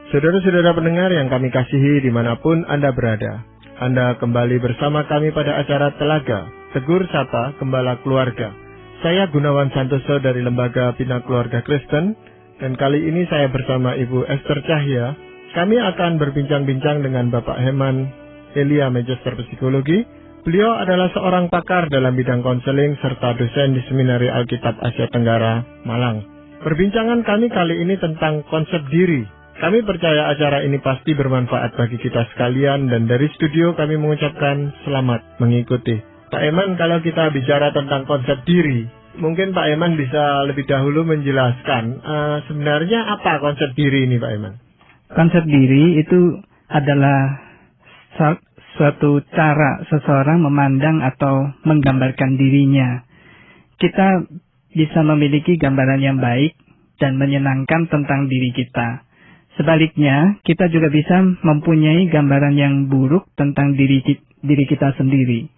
Saudara-saudara pendengar yang kami kasihi dimanapun Anda berada, Anda kembali bersama kami pada acara Telaga, Tegur Sapa Gembala Keluarga. Saya Gunawan Santoso dari Lembaga Bina Keluarga Kristen, dan kali ini saya bersama Ibu Esther Cahya. Kami akan berbincang-bincang dengan Bapak Heman Elia, Magister Psikologi. Beliau adalah seorang pakar dalam bidang konseling serta dosen di Seminari Alkitab Asia Tenggara, Malang. Perbincangan kami kali ini tentang konsep diri. Kami percaya acara ini pasti bermanfaat bagi kita sekalian, dan dari studio kami mengucapkan selamat mengikuti. Pak Eman, kalau kita bicara tentang konsep diri, mungkin Pak Eman bisa lebih dahulu menjelaskan sebenarnya apa konsep diri ini, Pak Eman? Konsep diri itu adalah suatu cara seseorang memandang atau menggambarkan dirinya. Kita bisa memiliki gambaran yang baik dan menyenangkan tentang diri kita. Sebaliknya, kita juga bisa mempunyai gambaran yang buruk tentang diri kita sendiri.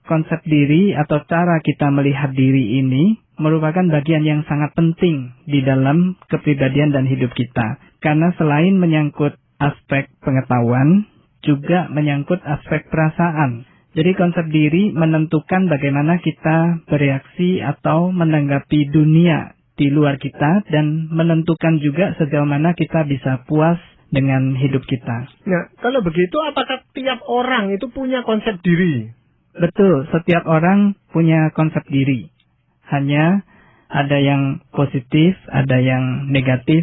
Konsep diri atau cara kita melihat diri ini merupakan bagian yang sangat penting di dalam kepribadian dan hidup kita. Karena selain menyangkut aspek pengetahuan, juga menyangkut aspek perasaan. Jadi konsep diri menentukan bagaimana kita bereaksi atau menanggapi dunia di luar kita, dan menentukan juga sejauh mana kita bisa puas dengan hidup kita. Nah, kalau begitu apakah tiap orang itu punya konsep diri? Betul, setiap orang punya konsep diri. Hanya ada yang positif, ada yang negatif,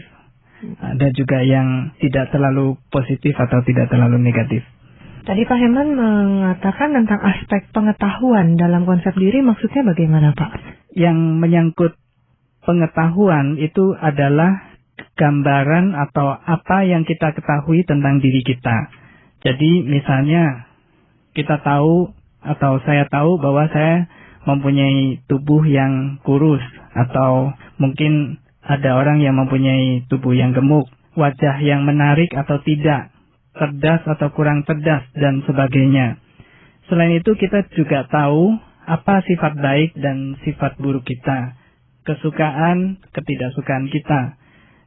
ada juga yang tidak terlalu positif atau tidak terlalu negatif. Tadi Pak Heman mengatakan tentang aspek pengetahuan dalam konsep diri, maksudnya bagaimana, Pak? Yang menyangkut pengetahuan itu adalah gambaran atau apa yang kita ketahui tentang diri kita. Jadi misalnya kita tahu atau saya tahu bahwa saya mempunyai tubuh yang kurus, atau mungkin ada orang yang mempunyai tubuh yang gemuk, wajah yang menarik atau tidak, cerdas atau kurang cerdas, dan sebagainya. Selain itu kita juga tahu apa sifat baik dan sifat buruk kita, kesukaan, ketidaksukaan kita,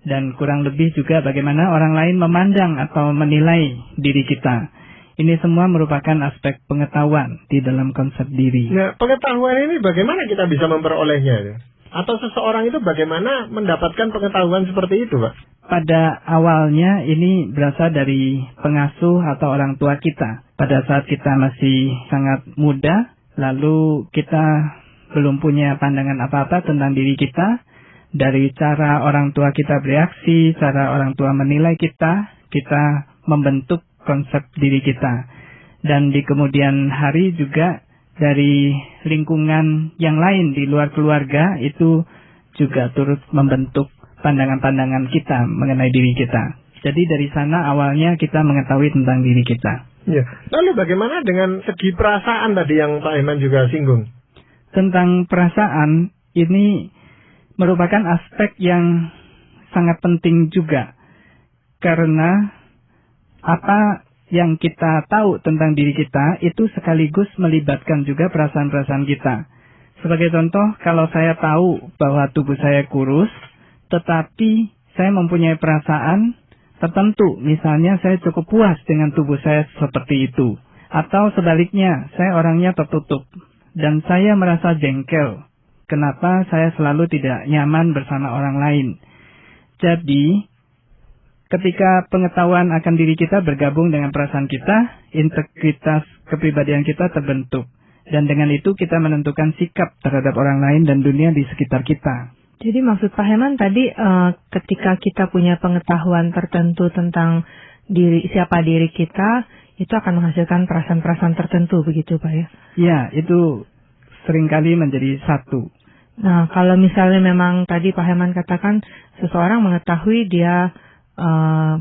dan kurang lebih juga bagaimana orang lain memandang atau menilai diri kita. Ini semua merupakan aspek pengetahuan di dalam konsep diri. Nah, pengetahuan ini bagaimana kita bisa memperolehnya? Atau seseorang itu bagaimana mendapatkan pengetahuan seperti itu, Pak? Pada awalnya ini berasal dari pengasuh atau orang tua kita. Pada saat kita masih sangat muda, lalu kita belum punya pandangan apa-apa tentang diri kita. Dari cara orang tua kita bereaksi, cara orang tua menilai kita membentuk konsep diri kita. Dan di kemudian hari juga dari lingkungan yang lain di luar keluarga itu juga turut membentuk pandangan-pandangan kita mengenai diri kita. Jadi dari sana awalnya kita mengetahui tentang diri kita. Ya. Lalu bagaimana dengan segi perasaan tadi yang Pak Heman juga singgung? Tentang perasaan ini merupakan aspek yang sangat penting juga. Karena apa yang kita tahu tentang diri kita itu sekaligus melibatkan juga perasaan-perasaan kita. Sebagai contoh, kalau saya tahu bahwa tubuh saya kurus, tetapi saya mempunyai perasaan tertentu, misalnya saya cukup puas dengan tubuh saya seperti itu. Atau sebaliknya, saya orangnya tertutup, dan saya merasa jengkel. Kenapa saya selalu tidak nyaman bersama orang lain? Jadi, ketika pengetahuan akan diri kita bergabung dengan perasaan kita, integritas kepribadian kita terbentuk. Dan dengan itu kita menentukan sikap terhadap orang lain dan dunia di sekitar kita. Jadi maksud Pak Heman tadi ketika kita punya pengetahuan tertentu tentang siapa diri kita, itu akan menghasilkan perasaan-perasaan tertentu, begitu Pak ya? Ya, itu seringkali menjadi satu. Nah, kalau misalnya memang tadi Pak Heman katakan seseorang mengetahui dia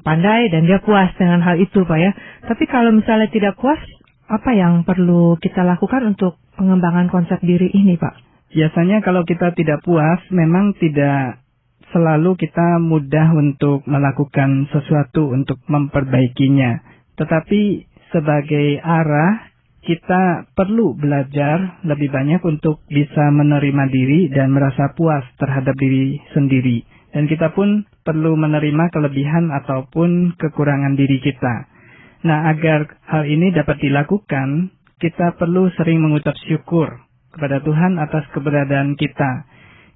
pandai dan dia puas dengan hal itu, Pak ya. Tapi kalau misalnya tidak puas, apa yang perlu kita lakukan untuk pengembangan konsep diri ini, Pak? Biasanya kalau kita tidak puas, memang tidak selalu kita mudah untuk melakukan sesuatu untuk memperbaikinya. Tetapi sebagai arah, kita perlu belajar lebih banyak untuk bisa menerima diri dan merasa puas terhadap diri sendiri. Dan kita pun perlu menerima kelebihan ataupun kekurangan diri kita. Nah, agar hal ini dapat dilakukan, kita perlu sering mengucap syukur kepada Tuhan atas keberadaan kita.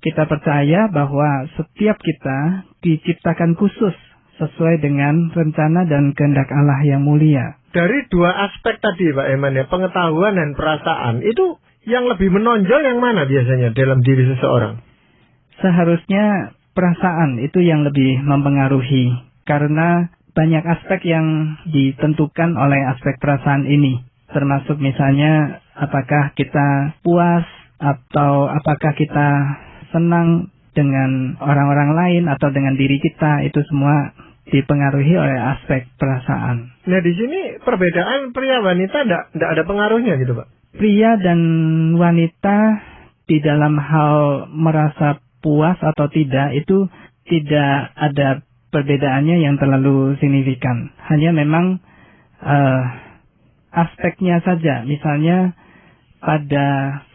Kita percaya bahwa setiap kita diciptakan khusus sesuai dengan rencana dan kehendak Allah yang mulia. Dari dua aspek tadi Pak Eman ya, pengetahuan dan perasaan, itu yang lebih menonjol yang mana biasanya dalam diri seseorang? Seharusnya perasaan itu yang lebih mempengaruhi, karena banyak aspek yang ditentukan oleh aspek perasaan ini. Termasuk misalnya apakah kita puas atau apakah kita senang dengan orang-orang lain atau dengan diri kita, itu semua dipengaruhi oleh aspek perasaan. Nah di sini perbedaan pria wanita tidak ada pengaruhnya gitu Pak? Pria dan wanita di dalam hal merasa puas atau tidak itu tidak ada perbedaannya yang terlalu signifikan. Hanya memang aspeknya saja. Misalnya pada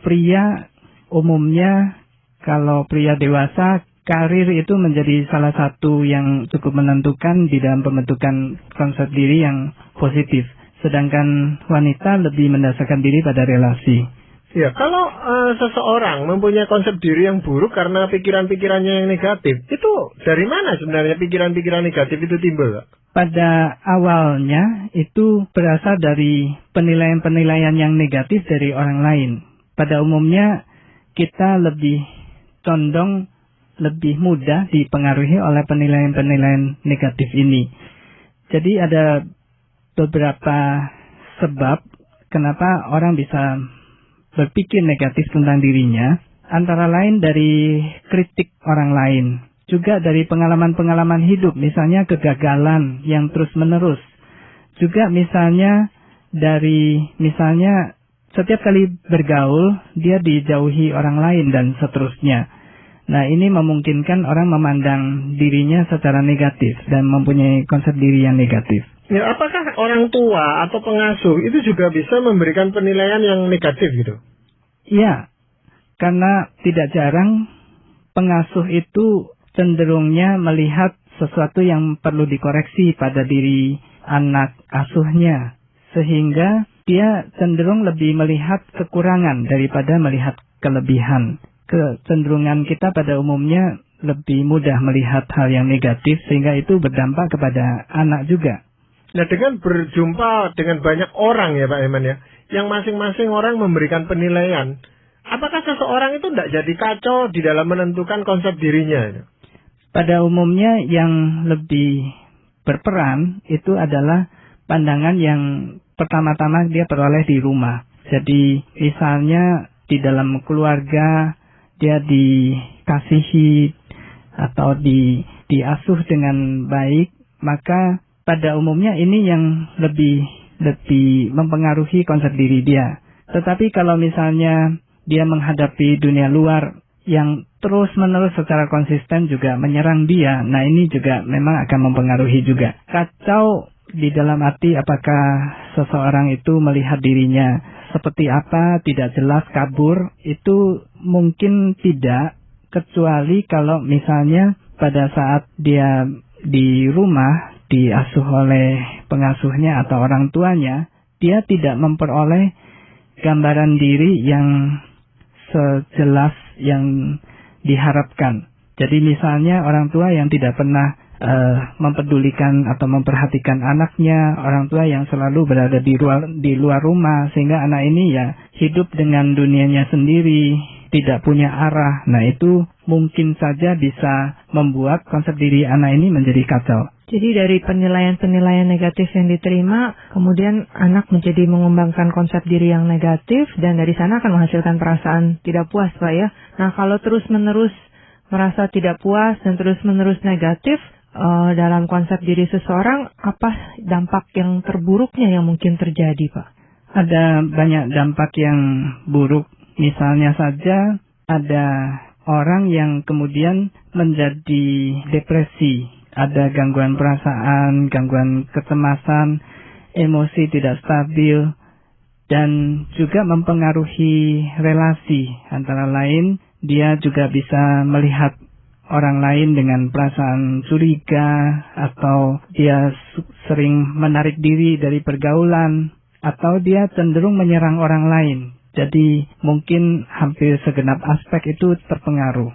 pria umumnya, kalau pria dewasa, karir itu menjadi salah satu yang cukup menentukan di dalam pembentukan konsep diri yang positif. Sedangkan wanita lebih mendasarkan diri pada relasi. Ya, kalau seseorang mempunyai konsep diri yang buruk karena pikiran-pikirannya yang negatif, itu dari mana sebenarnya pikiran-pikiran negatif itu timbul, Pak? Pada awalnya itu berasal dari penilaian-penilaian yang negatif dari orang lain. Pada umumnya kita lebih condong lebih mudah dipengaruhi oleh penilaian-penilaian negatif ini. Jadi ada beberapa sebab kenapa orang bisa berpikir negatif tentang dirinya, antara lain dari kritik orang lain, juga dari pengalaman-pengalaman hidup, misalnya kegagalan yang terus-menerus, juga misalnya setiap kali bergaul, dia dijauhi orang lain dan seterusnya. Nah, ini memungkinkan orang memandang dirinya secara negatif dan mempunyai konsep diri yang negatif. Ya, apakah orang tua atau pengasuh itu juga bisa memberikan penilaian yang negatif gitu? Iya, karena tidak jarang pengasuh itu cenderungnya melihat sesuatu yang perlu dikoreksi pada diri anak asuhnya, sehingga dia cenderung lebih melihat kekurangan daripada melihat kelebihan. Kecenderungan kita pada umumnya lebih mudah melihat hal yang negatif, sehingga itu berdampak kepada anak juga. Nah, dengan berjumpa dengan banyak orang ya Pak Eman ya, yang masing-masing orang memberikan penilaian, apakah seseorang itu tidak jadi kacau di dalam menentukan konsep dirinya? Pada umumnya yang lebih berperan itu adalah pandangan yang pertama-tama dia peroleh di rumah. Jadi misalnya di dalam keluarga dia dikasihi atau diasuh dengan baik, maka pada umumnya ini yang lebih mempengaruhi konsep diri dia. Tetapi kalau misalnya dia menghadapi dunia luar yang terus-menerus secara konsisten juga menyerang dia, nah ini juga memang akan mempengaruhi juga. Kacau di dalam arti apakah seseorang itu melihat dirinya seperti apa, tidak jelas, kabur, itu mungkin tidak, kecuali kalau misalnya pada saat dia di rumah diasuh oleh pengasuhnya atau orang tuanya, dia tidak memperoleh gambaran diri yang sejelas yang diharapkan. Jadi misalnya orang tua yang tidak pernah mempedulikan atau memperhatikan anaknya, orang tua yang selalu berada di luar rumah, sehingga anak ini ya hidup dengan dunianya sendiri, tidak punya arah. Nah, itu mungkin saja bisa membuat konsep diri anak ini menjadi kacau. Jadi dari penilaian-penilaian negatif yang diterima, kemudian anak menjadi mengembangkan konsep diri yang negatif, dan dari sana akan menghasilkan perasaan tidak puas, Pak ya. Nah, kalau terus-menerus merasa tidak puas dan terus-menerus negatif dalam konsep diri seseorang, apa dampak yang terburuknya yang mungkin terjadi, Pak? Ada banyak dampak yang buruk. Misalnya saja ada orang yang kemudian menjadi depresi, ada gangguan perasaan, gangguan kecemasan, emosi tidak stabil, dan juga mempengaruhi relasi. Antara lain, dia juga bisa melihat orang lain dengan perasaan curiga, atau dia sering menarik diri dari pergaulan, atau dia cenderung menyerang orang lain. Jadi mungkin hampir segenap aspek itu terpengaruh.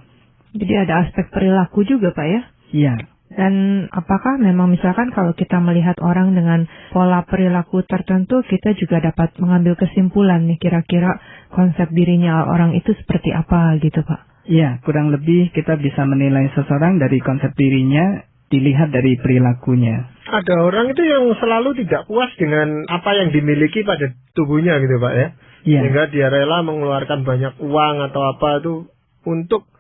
Jadi ada aspek perilaku juga Pak ya? Iya. Dan apakah memang misalkan kalau kita melihat orang dengan pola perilaku tertentu, kita juga dapat mengambil kesimpulan nih kira-kira konsep dirinya orang itu seperti apa gitu Pak? Iya, kurang lebih kita bisa menilai seseorang dari konsep dirinya dilihat dari perilakunya. Ada orang itu yang selalu tidak puas dengan apa yang dimiliki pada tubuhnya gitu Pak ya. Iya. Sehingga dia rela mengeluarkan banyak uang atau apa itu untuk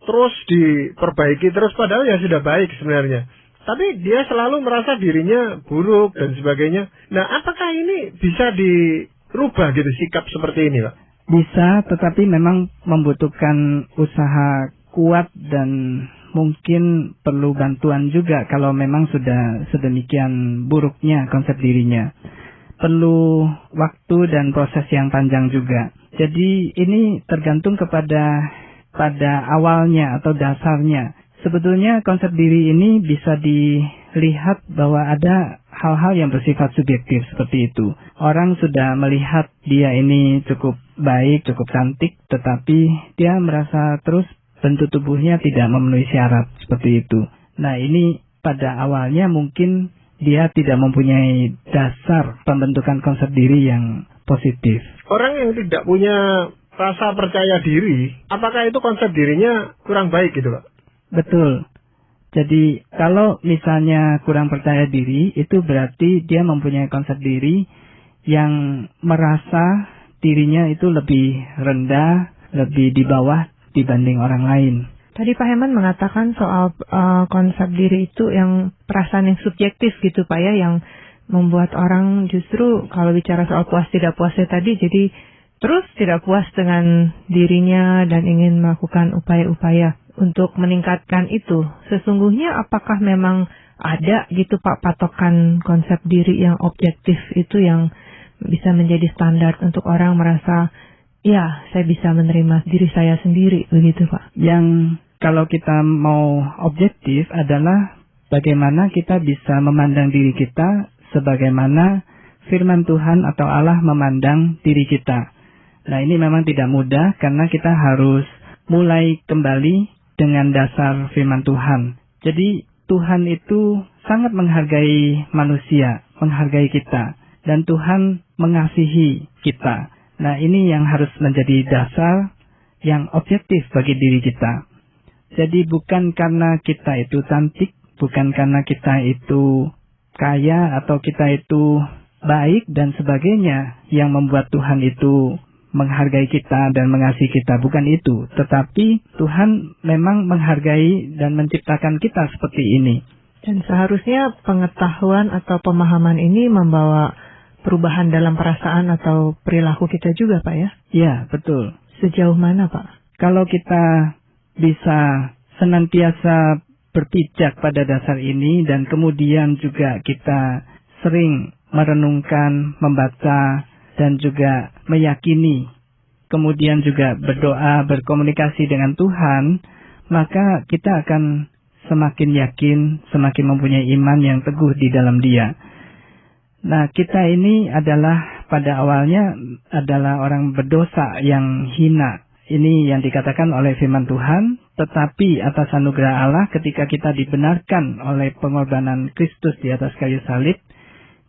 terus diperbaiki terus, padahal ya sudah baik sebenarnya. Tapi dia selalu merasa dirinya buruk dan sebagainya. Nah, apakah ini bisa dirubah gitu sikap seperti ini, Pak? Bisa, tetapi memang membutuhkan usaha kuat dan mungkin perlu bantuan juga kalau memang sudah sedemikian buruknya konsep dirinya. Perlu waktu dan proses yang panjang juga. Jadi ini tergantung pada awalnya atau dasarnya. Sebetulnya konsep diri ini bisa dilihat bahwa ada hal-hal yang bersifat subjektif seperti itu. Orang sudah melihat dia ini cukup baik, cukup cantik, tetapi dia merasa terus bentuk tubuhnya tidak memenuhi syarat seperti itu. Nah, ini pada awalnya mungkin dia tidak mempunyai dasar pembentukan konsep diri yang positif. Orang yang tidak punya rasa percaya diri, apakah itu konsep dirinya kurang baik gitu Pak? Betul. Jadi kalau misalnya kurang percaya diri, itu berarti dia mempunyai konsep diri yang merasa dirinya itu lebih rendah, lebih di bawah dibanding orang lain. Tadi Pak Heman mengatakan soal konsep diri itu yang perasaan yang subjektif gitu Pak ya, yang membuat orang justru kalau bicara soal puas tidak puasnya tadi jadi terus tidak puas dengan dirinya dan ingin melakukan upaya-upaya untuk meningkatkan itu. Sesungguhnya apakah memang ada gitu Pak patokan konsep diri yang objektif itu yang bisa menjadi standar untuk orang merasa, ya saya bisa menerima diri saya sendiri begitu Pak? Yang kalau kita mau objektif adalah bagaimana kita bisa memandang diri kita sebagaimana firman Tuhan atau Allah memandang diri kita. Nah, ini memang tidak mudah karena kita harus mulai kembali dengan dasar firman Tuhan. Jadi Tuhan itu sangat menghargai manusia, menghargai kita, dan Tuhan mengasihi kita. Nah, ini yang harus menjadi dasar yang objektif bagi diri kita. Jadi bukan karena kita itu cantik, bukan karena kita itu kaya atau kita itu baik dan sebagainya yang membuat Tuhan itu menghargai kita dan mengasihi kita, bukan itu. Tetapi Tuhan memang menghargai dan menciptakan kita seperti ini. Dan seharusnya pengetahuan atau pemahaman ini membawa perubahan dalam perasaan atau perilaku kita juga Pak ya? Ya, betul. Sejauh mana Pak? Kalau kita bisa senantiasa berpijak pada dasar ini dan kemudian juga kita sering merenungkan, membaca, dan juga meyakini, kemudian juga berdoa, berkomunikasi dengan Tuhan, maka kita akan semakin yakin, semakin mempunyai iman yang teguh di dalam Dia. Nah, kita ini adalah pada awalnya adalah orang berdosa yang hina. Ini yang dikatakan oleh firman Tuhan, tetapi atas anugerah Allah ketika kita dibenarkan oleh pengorbanan Kristus di atas kayu salib,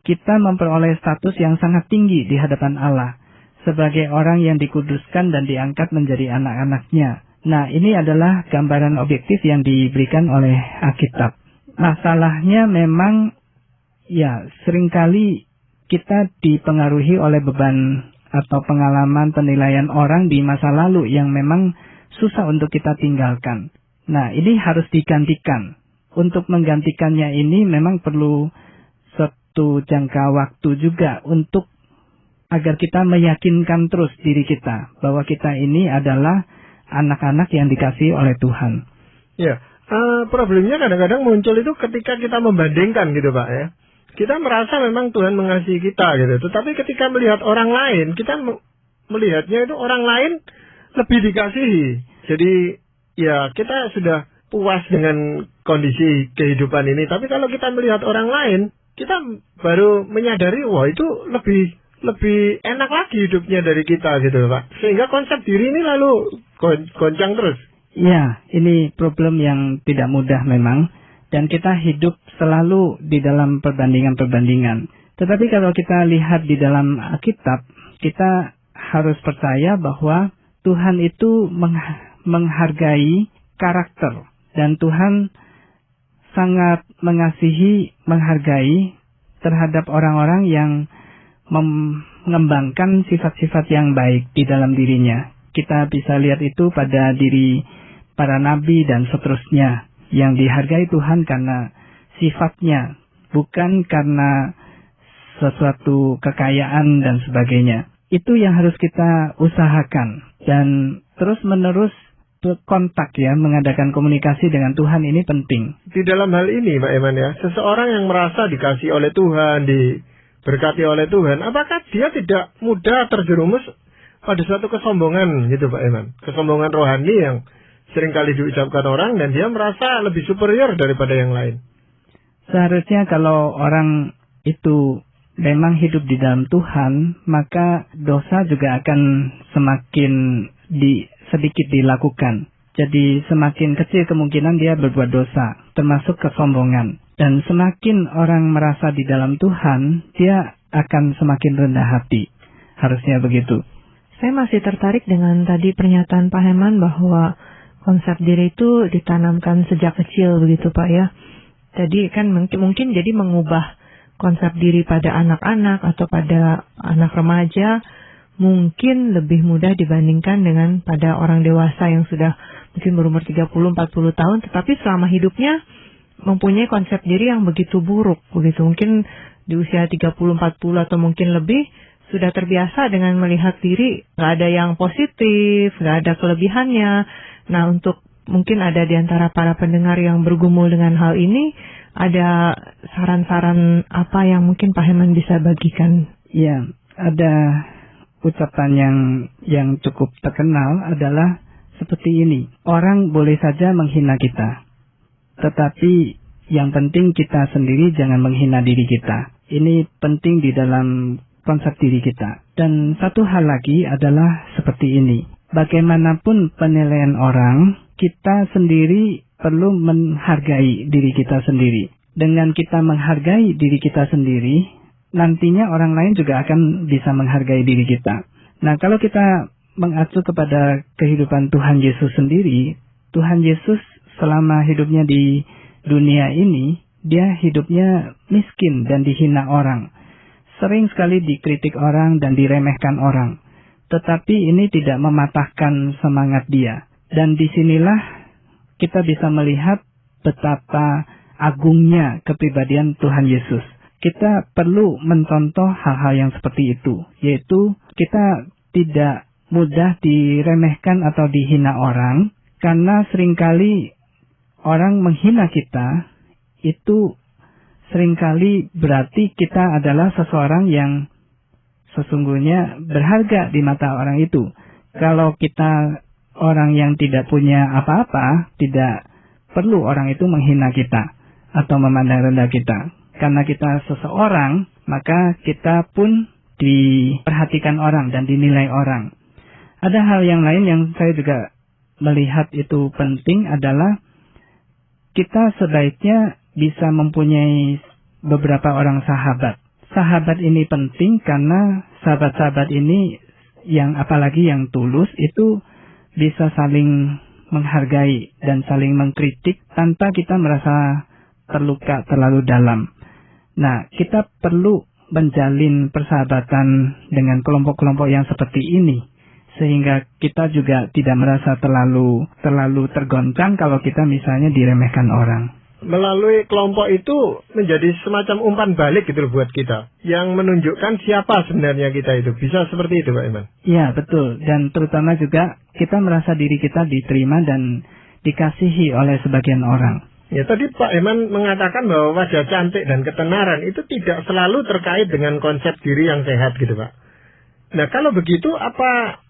kita memperoleh status yang sangat tinggi di hadapan Allah sebagai orang yang dikuduskan dan diangkat menjadi anak-anaknya. Nah, ini adalah gambaran objektif yang diberikan oleh Alkitab. Masalahnya memang ya seringkali kita dipengaruhi oleh beban atau pengalaman penilaian orang di masa lalu yang memang susah untuk kita tinggalkan. Nah, ini harus digantikan. Untuk menggantikannya ini memang perlu jangka waktu juga untuk agar kita meyakinkan terus diri kita bahwa kita ini adalah anak-anak yang dikasihi oleh Tuhan. Ya, problemnya kadang-kadang muncul itu ketika kita membandingkan gitu Pak ya. Kita merasa memang Tuhan mengasihi kita gitu. Tetapi ketika melihat orang lain, kita melihatnya itu orang lain lebih dikasihi. Jadi ya kita sudah puas dengan kondisi kehidupan ini. Tapi kalau kita melihat orang lain, kita baru menyadari, wah itu lebih enak lagi hidupnya dari kita gitu Pak. Sehingga konsep diri ini lalu goncang terus. Ya, ini problem yang tidak mudah memang. Dan kita hidup selalu di dalam perbandingan-perbandingan. Tetapi kalau kita lihat di dalam Alkitab, kita harus percaya bahwa Tuhan itu menghargai karakter. Dan Tuhan sangat mengasihi, menghargai terhadap orang-orang yang mengembangkan sifat-sifat yang baik di dalam dirinya. Kita bisa lihat itu pada diri para nabi dan seterusnya, yang dihargai Tuhan karena sifatnya, bukan karena sesuatu kekayaan dan sebagainya. Itu yang harus kita usahakan. Dan terus-menerus kontak ya, mengadakan komunikasi dengan Tuhan ini penting. Di dalam hal ini Pak Eman ya, seseorang yang merasa dikasih oleh Tuhan, diberkati oleh Tuhan, apakah dia tidak mudah terjerumus pada suatu kesombongan gitu Pak Eman? Kesombongan rohani yang seringkali diucapkan orang dan dia merasa lebih superior daripada yang lain. Seharusnya kalau orang itu memang hidup di dalam Tuhan, maka dosa juga akan semakin sedikit dilakukan. Jadi semakin kecil kemungkinan dia berbuat dosa, termasuk kesombongan. Dan semakin orang merasa di dalam Tuhan, dia akan semakin rendah hati. Harusnya begitu. Saya masih tertarik dengan tadi pernyataan Pak Herman bahwa konsep diri itu ditanamkan sejak kecil begitu Pak ya. Jadi kan mungkin jadi mengubah konsep diri pada anak-anak atau pada anak remaja mungkin lebih mudah dibandingkan dengan pada orang dewasa yang sudah mungkin berumur 30-40 tahun, tetapi selama hidupnya mempunyai konsep diri yang begitu buruk begitu. Mungkin di usia 30-40 atau mungkin lebih sudah terbiasa dengan melihat diri nggak ada yang positif, nggak ada kelebihannya. Nah, untuk mungkin ada di antara para pendengar yang bergumul dengan hal ini, ada saran-saran apa yang mungkin Pak Herman bisa bagikan? Ya, ada ucapan yang cukup terkenal adalah seperti ini. Orang boleh saja menghina kita, tetapi yang penting kita sendiri jangan menghina diri kita. Ini penting di dalam konsep diri kita. Dan satu hal lagi adalah seperti ini. Bagaimanapun penilaian orang, kita sendiri perlu menghargai diri kita sendiri. Dengan kita menghargai diri kita sendiri, nantinya orang lain juga akan bisa menghargai diri kita. Nah, kalau kita mengacu kepada kehidupan Tuhan Yesus sendiri, Tuhan Yesus selama hidupnya di dunia ini, dia hidupnya miskin dan dihina orang. Sering sekali dikritik orang dan diremehkan orang. Tetapi ini tidak mematahkan semangat dia. Dan disinilah kita bisa melihat betapa agungnya kepribadian Tuhan Yesus. Kita perlu mencontoh hal-hal yang seperti itu. Yaitu kita tidak mudah diremehkan atau dihina orang. Karena seringkali orang menghina kita, itu seringkali berarti kita adalah seseorang yang sesungguhnya berharga di mata orang itu. Kalau kita orang yang tidak punya apa-apa, tidak perlu orang itu menghina kita atau memandang rendah kita. Karena kita seseorang, maka kita pun diperhatikan orang dan dinilai orang. Ada hal yang lain yang saya juga melihat itu penting adalah kita sebaiknya bisa mempunyai beberapa orang sahabat. Sahabat ini penting karena sahabat-sahabat ini yang apalagi yang tulus itu bisa saling menghargai dan saling mengkritik tanpa kita merasa terluka terlalu dalam. Nah, kita perlu menjalin persahabatan dengan kelompok-kelompok yang seperti ini sehingga kita juga tidak merasa terlalu tergoncang kalau kita misalnya diremehkan orang. Melalui kelompok itu menjadi semacam umpan balik gitu loh buat kita, yang menunjukkan siapa sebenarnya kita itu. Bisa seperti itu Pak Iman? Iya, betul. Dan terutama juga kita merasa diri kita diterima dan dikasihi oleh sebagian orang. Ya, tadi Pak Iman mengatakan bahwa wajah cantik dan ketenaran itu tidak selalu terkait dengan konsep diri yang sehat gitu Pak. Nah, kalau begitu apa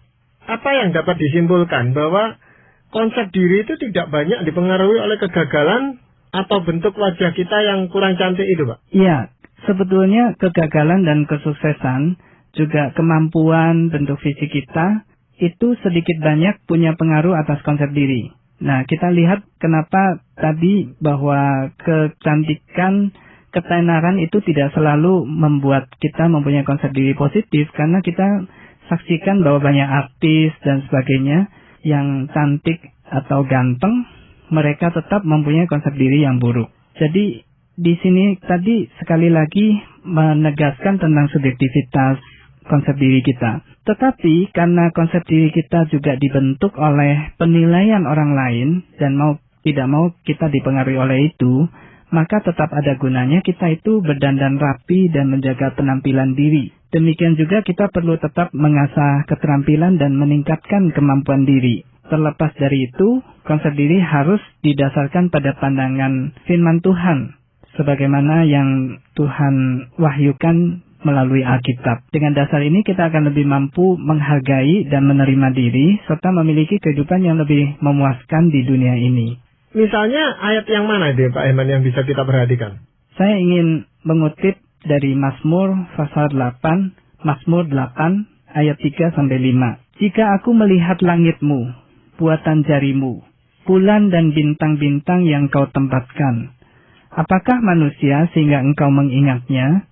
yang dapat disimpulkan bahwa konsep diri itu tidak banyak dipengaruhi oleh kegagalan atau bentuk wajah kita yang kurang cantik itu, Pak? Iya, sebetulnya kegagalan dan kesuksesan, juga kemampuan bentuk fisik kita, itu sedikit banyak punya pengaruh atas konsep diri. Nah, kita lihat kenapa tadi bahwa kecantikan, ketenaran itu tidak selalu membuat kita mempunyai konsep diri positif, karena kita saksikan bahwa banyak artis dan sebagainya yang cantik atau ganteng, mereka tetap mempunyai konsep diri yang buruk. Jadi di sini tadi sekali lagi menegaskan tentang subjektivitas konsep diri kita. Tetapi karena konsep diri kita juga dibentuk oleh penilaian orang lain dan tidak mau kita dipengaruhi oleh itu, maka tetap ada gunanya kita itu berdandan rapi dan menjaga penampilan diri. Demikian juga kita perlu tetap mengasah keterampilan dan meningkatkan kemampuan diri. Terlepas dari itu, konsep diri harus didasarkan pada pandangan firman Tuhan, sebagaimana yang Tuhan wahyukan melalui Alkitab. Dengan dasar ini kita akan lebih mampu menghargai dan menerima diri, serta memiliki kehidupan yang lebih memuaskan di dunia ini. Misalnya ayat yang mana itu, Pak Heman, yang bisa kita perhatikan? Saya ingin mengutip dari Mazmur pasal 8, Mazmur 8 ayat 3-5. Jika aku melihat langitmu, buatan jarimu, bulan dan bintang-bintang yang kau tempatkan, apakah manusia sehingga engkau mengingatnya?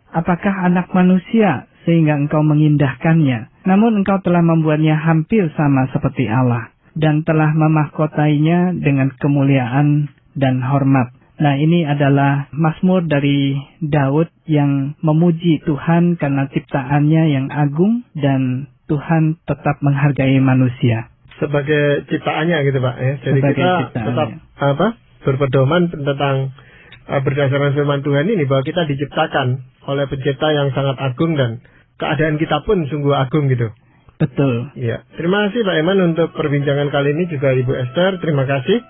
Apakah anak manusia sehingga engkau mengindahkannya? Namun engkau telah membuatnya hampir sama seperti Allah, dan telah memahkotainya dengan kemuliaan dan hormat. Nah, ini adalah Mazmur dari Daud yang memuji Tuhan karena ciptaannya yang agung, dan Tuhan tetap menghargai manusia. Sebagai ciptaannya gitu, Pak. Ya. Jadi sebagai kita ciptaannya. tetap berpedoman tentang berdasarkan firman Tuhan ini, bahwa kita diciptakan oleh pencipta yang sangat agung dan keadaan kita pun sungguh agung gitu. Betul. Ya, terima kasih Pak Eman untuk perbincangan kali ini, juga Ibu Esther, terima kasih.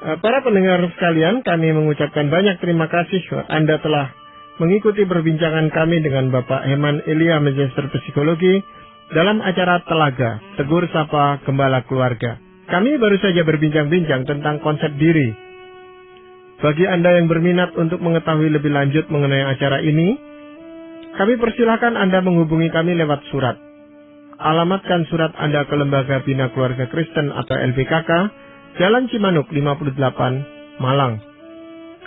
Para pendengar sekalian, kami mengucapkan banyak terima kasih Anda telah mengikuti perbincangan kami dengan Bapak Heman Elia, Magister Psikologi, dalam acara Telaga, Tegur Sapa Gembala Keluarga. Kami baru saja berbincang-bincang tentang konsep diri. Bagi Anda yang berminat untuk mengetahui lebih lanjut mengenai acara ini, kami persilahkan Anda menghubungi kami lewat surat. Alamatkan surat Anda ke Lembaga Bina Keluarga Kristen atau LBKK, Jalan Cimanuk 58, Malang.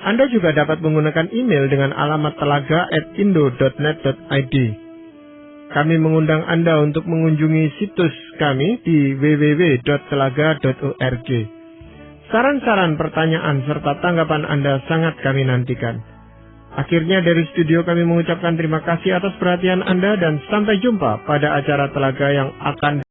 Anda juga dapat menggunakan email dengan alamat telaga@indo.net.id. Kami mengundang Anda untuk mengunjungi situs kami di www.telaga.org. Saran-saran, pertanyaan, serta tanggapan Anda sangat kami nantikan. Akhirnya dari studio kami mengucapkan terima kasih atas perhatian Anda dan sampai jumpa pada acara Telaga yang akan